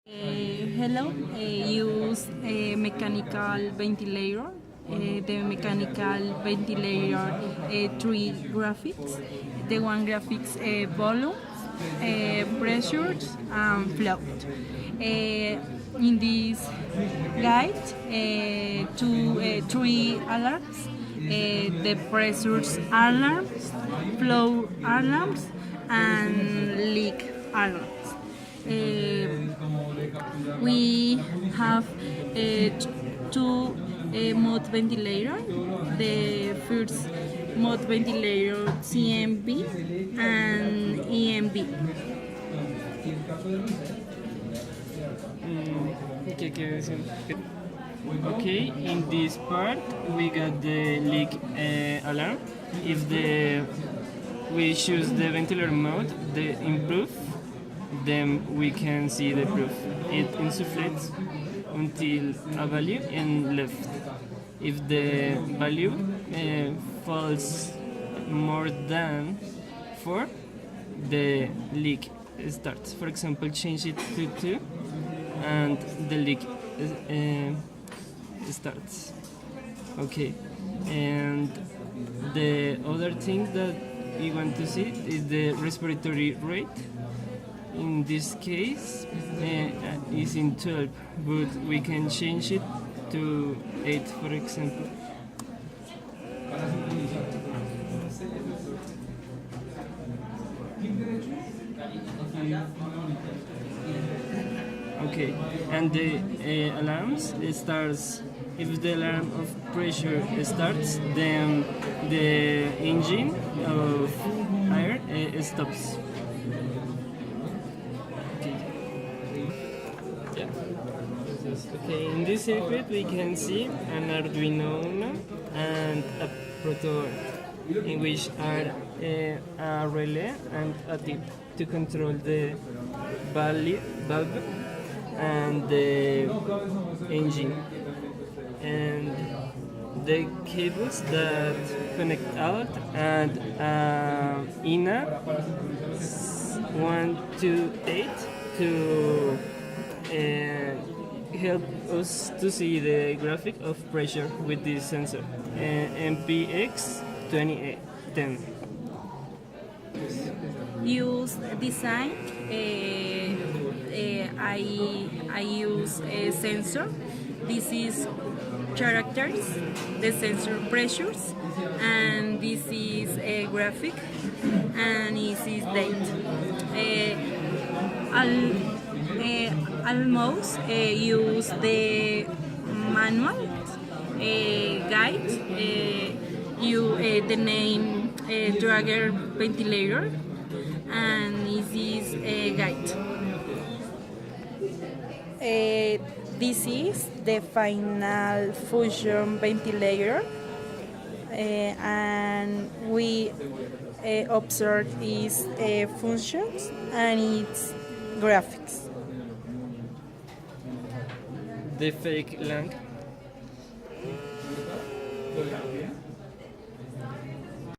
Hello, use a mechanical ventilator. The mechanical ventilator three graphics. The one graphics volumes, pressures, and flow. In this guide, three alarms: the pressures alarms, flow alarms, and leak alarms. We have two mode ventilator. The first mode ventilator CMB and EMB. ¿Qué quiere decir? Okay, in this part we got the leak alarm. If we choose the ventilator mode, the improve, then we can see the proof. It insufflates until a value and left. If the value falls more than 4, the leak starts. For example, change it to 2 and the leak starts. Okay, and the other thing that we want to see is the respiratory rate. In this case is in 12, but we can change it to 8, for example. Okay, and the alarms starts. If the alarm of pressure starts, then the engine of air stops. Okay, in this circuit we can see an Arduino Uno and a Proto, in which are a relay and a tip to control the valve and the engine, and the cables that connect out, and INA 128 to help us to see the graphic of pressure with this sensor, MPX 2010. Use design. I use a sensor. This is characters, the sensor pressures, and this is a graphic, and this is date. Almost use the manual guide. The name Drager ventilator, and this is a guide. This is the final fusion ventilator, and we observe its functions and its graphics. The fake lamp.